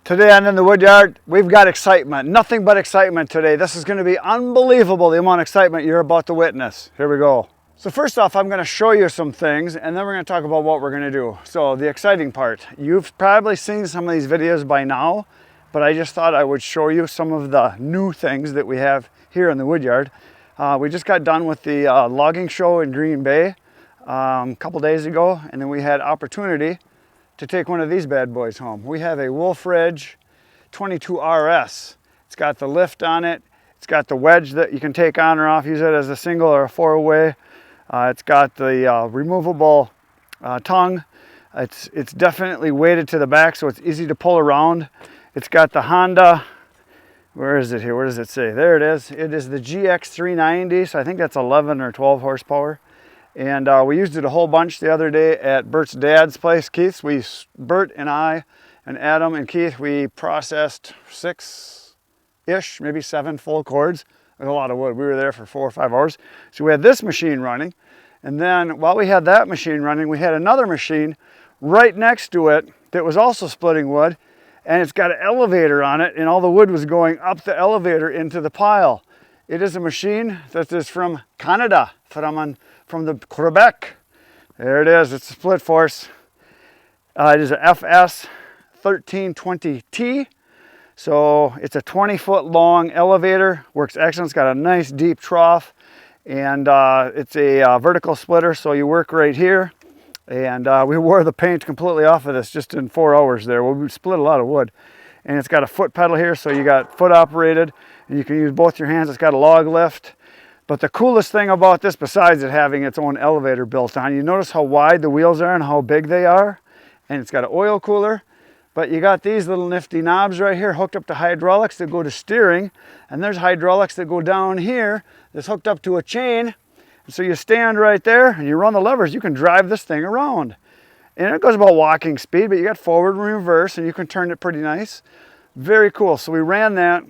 Today on In the Woodyard, we've got excitement. Nothing but excitement today. This is going to be unbelievable, the amount of excitement you're about to witness. Here we go. So first off, I'm going to show you some things, and then we're going to talk about what we're going to do. So the exciting part. You've probably seen some of these videos by now, but I just thought I would show you some of the new things that we have here in the Woodyard. We just got done with the logging show in Green Bay a couple days ago, and then we had opportunity to take one of these bad boys home. We have a Wolf Ridge 22 RS. It's got the lift on it. It's got the wedge that you can take on or off, use it as a single or a four-way. It's got the removable tongue. It's definitely weighted to the back, so it's easy to pull around. It's got the Honda, where is it here? Where does it say? There it is. It is the GX390, so I think that's 11 or 12 horsepower. And we used it a whole bunch the other day at Bert's dad's place, Keith's. Bert and I and Adam and Keith, we processed 6-ish, maybe 7 full cords. There's a lot of wood. We were there for 4 or 5 hours. So we had this machine running. And then while we had that machine running, we had another machine right next to it that was also splitting wood. And it's got an elevator on it, and all the wood was going up the elevator into the pile. It is a machine that is from Canada, from the Quebec. There it is. It's a split force. It is a FS 1320T. So it's a 20-foot long elevator. Works excellent. It's got a nice deep trough, and it's a vertical splitter. So you work right here, and we wore the paint completely off of this just in 4 hours there. Well, we split a lot of wood, and it's got a foot pedal here, so you got foot operated, and you can use both your hands. It's got a log lift. But the coolest thing about this, besides it having its own elevator built on, you notice how wide the wheels are and how big they are. And it's got an oil cooler. But you got these little nifty knobs right here hooked up to hydraulics that go to steering. And there's hydraulics that go down here that's hooked up to a chain. And so you stand right there and you run the levers. You can drive this thing around. And it goes about walking speed, but you got forward and reverse, and you can turn it pretty nice. Very cool. So we ran that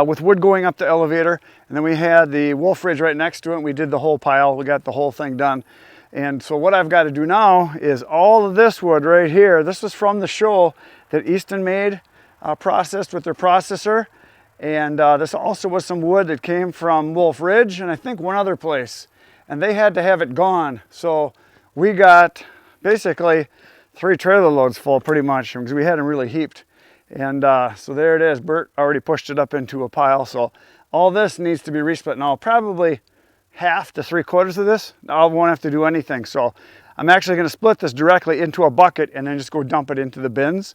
with wood going up the elevator, and then we had the Wolf Ridge right next to it, and we did the whole pile. We got the whole thing done. And so what I've got to do now is all of this wood right here, this was from the show that Easton made, processed with their processor. And this also was some wood that came from Wolf Ridge, and I think one other place. And they had to have it gone. So we got basically 3 trailer loads full pretty much, because we had them really heaped. And so there it is. Bert already pushed it up into a pile. So all this needs to be resplit. Now probably half to 3/4 of this, I won't have to do anything. So I'm actually going to split this directly into a bucket and then just go dump it into the bins,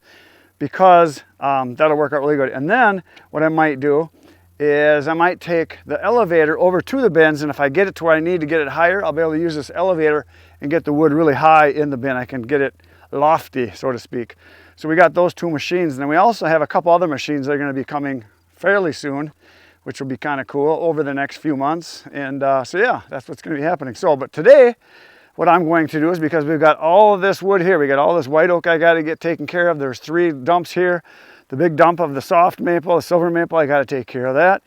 because that'll work out really good. And then what I might do is I might take the elevator over to the bins, and if I get it to where I need to get it higher, I'll be able to use this elevator and get the wood really high in the bin. I can get it lofty, so to speak. So we got those 2 machines, and then we also have a couple other machines that are going to be coming fairly soon, which will be kind of cool over the next few months. And so yeah, that's what's going to be happening. So, but today, what I'm going to do is, because we've got all of this wood here, we got all this white oak I got to get taken care of. There's 3 dumps here. The big dump of the soft maple, the silver maple, I got to take care of that.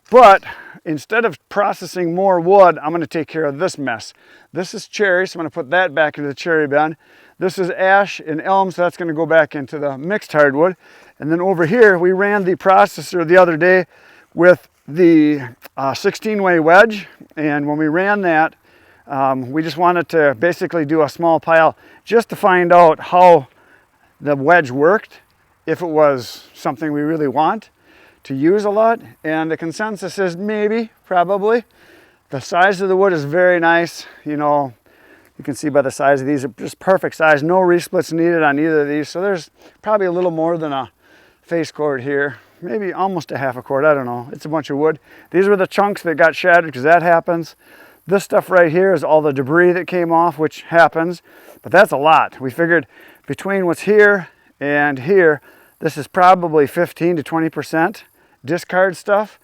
But instead of processing more wood, I'm going to take care of this mess. This is cherry, so I'm going to put that back into the cherry bin. This is ash and elm, so that's going to go back into the mixed hardwood. And then over here, we ran the processor the other day with the 16-way wedge. And when we ran that, we just wanted to basically do a small pile just to find out how the wedge worked, if it was something we really want to use a lot. And the consensus is maybe, probably. The size of the wood is very nice. You know, you can see by the size of these, are just perfect size. No resplits needed on either of these. So there's probably a little more than a face cord here. Maybe almost a half a cord, I don't know. It's a bunch of wood. These were the chunks that got shattered, because that happens. This stuff right here is all the debris that came off, which happens. But that's a lot. We figured between what's here and here, this is probably 15 to 20% discard stuff.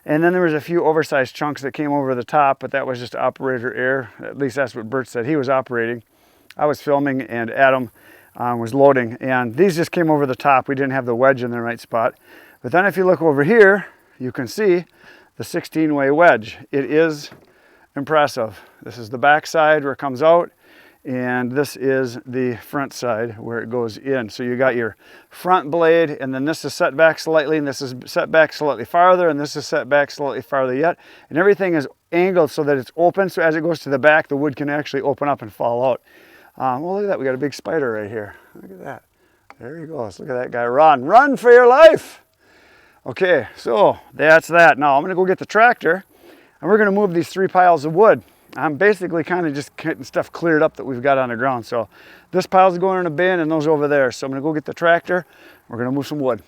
And then there was a few oversized chunks that came over the top, but that was just operator error. At least that's what Bert said. He was operating. I was filming, and Adam was loading. And these just came over the top. We didn't have the wedge in the right spot. But then if you look over here, you can see the 16-way wedge. It is impressive. This is the back side where it comes out. and this is the front side where it goes in. So you got your front blade, and then this is set back slightly, and this is set back slightly farther, and this is set back slightly farther yet. And everything is angled so that it's open, so as it goes to the back, the wood can actually open up and fall out. Well, look at that, we got a big spider right here. Look at that. There he goes. Look at that guy run. Run for your life. Okay, so that's that. Now I'm gonna go get the tractor, and we're gonna move these 3 piles of wood. I'm basically kind of just getting stuff cleared up that we've got on the ground. So this pile's going in a bin and those over there. So I'm gonna go get the tractor. We're gonna move some wood.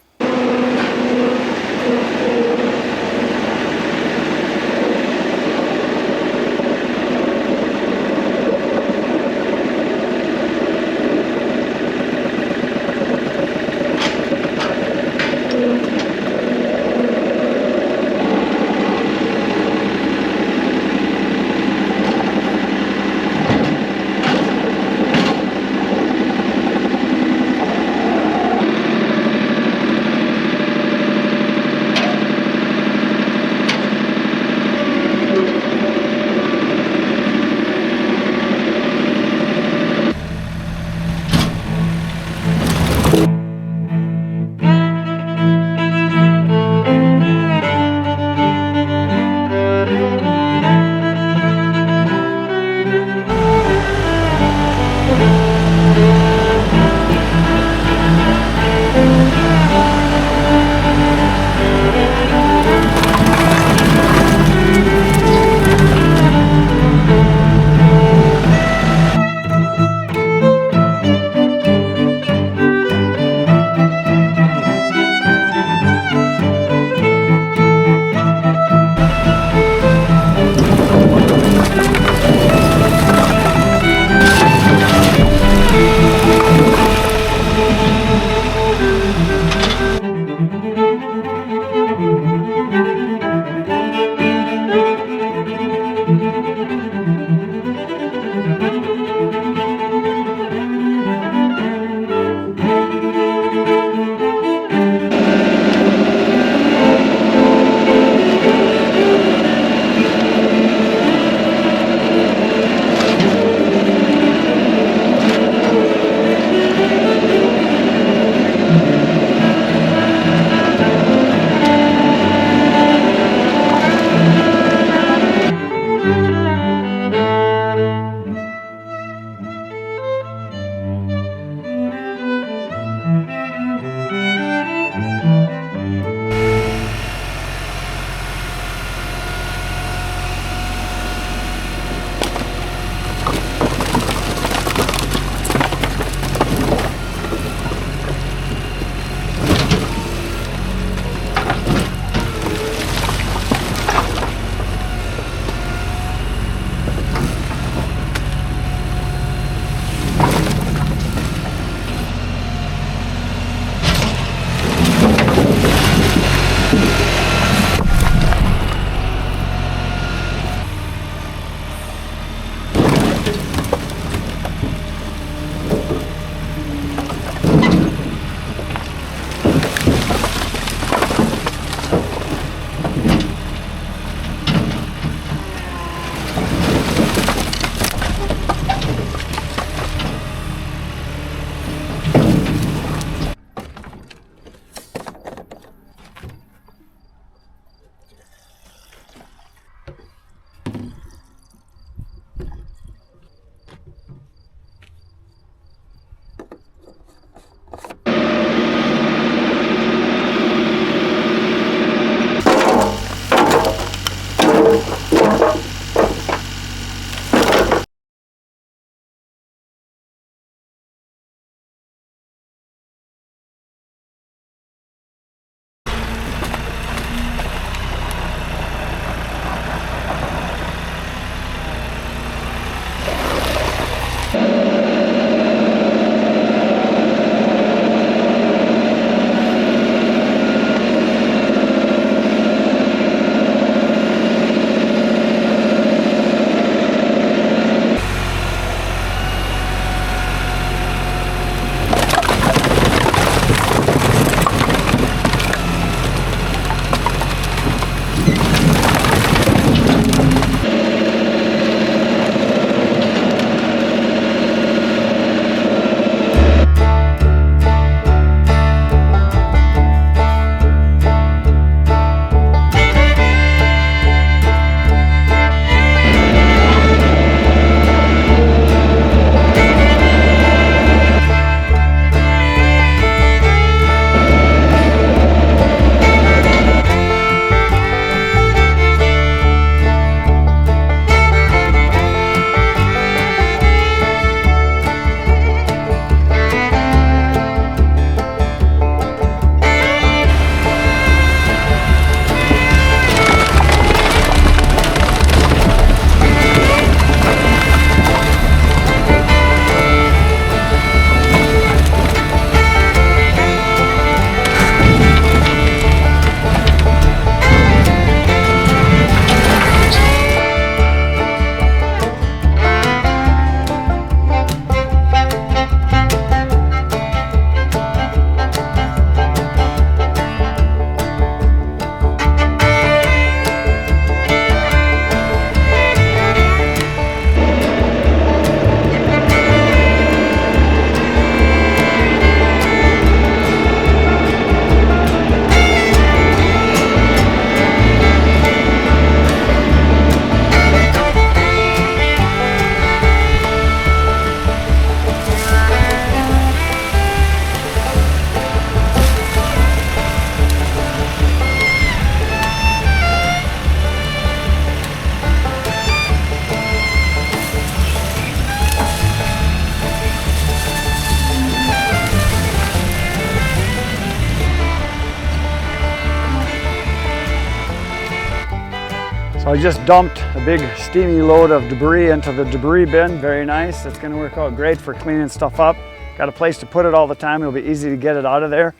So I just dumped a big steamy load of debris into the debris bin. Very nice. It's going to work out great for cleaning stuff up. Got a place to put it all the time. It'll be easy to get it out of there.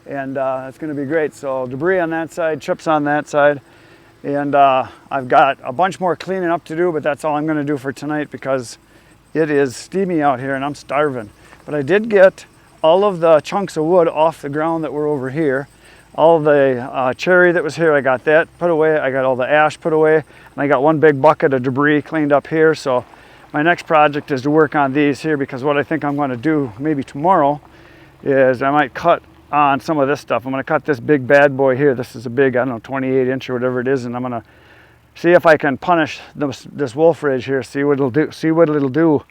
And it's going to be great. So debris on that side, chips on that side. And I've got a bunch more cleaning up to do, but that's all I'm going to do for tonight because it is steamy out here and I'm starving. But I did get all of the chunks of wood off the ground that were over here. All the cherry that was here, I got that put away. I got all the ash put away. And I got one big bucket of debris cleaned up here. So my next project is to work on these here, because what I think I'm going to do maybe tomorrow is I might cut on some of this stuff. I'm going to cut this big bad boy here. This is a big, I don't know, 28 inch or whatever it is. And I'm going to see if I can punish this wolf ridge here, see what it'll do.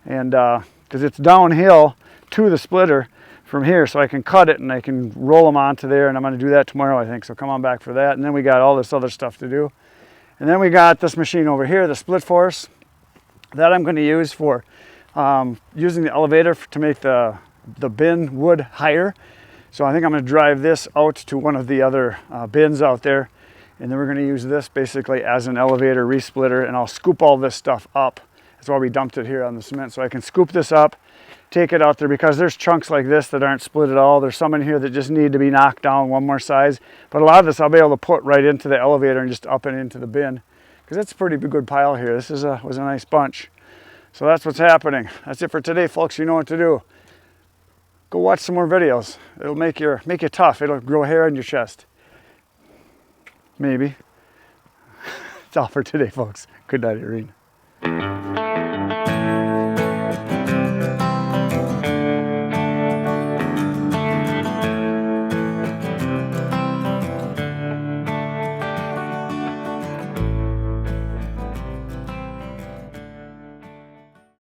And because it's downhill to the splitter from here, so I can cut it and I can roll them onto there, and I'm going to do that tomorrow, I think. So come on back for that. And then we got all this other stuff to do. And then we got this machine over here, the split force, that I'm going to use for using the elevator to make the bin wood higher. So I think I'm going to drive this out to one of the other bins out there, and then we're going to use this basically as an elevator resplitter, and I'll scoop all this stuff up. That's why we dumped it here on the cement, so I can scoop this up, take it out there, because there's chunks like this that aren't split at all. There's some in here that just need to be knocked down one more size, but a lot of this I'll be able to put right into the elevator and just up and into the bin, because it's a pretty good pile here. This was a nice bunch. So that's what's happening. That's it for today, folks. You know what to do. Go watch some more videos. It'll make you tough. It'll grow hair on your chest. Maybe. That's all for today, folks. Good night, Irene.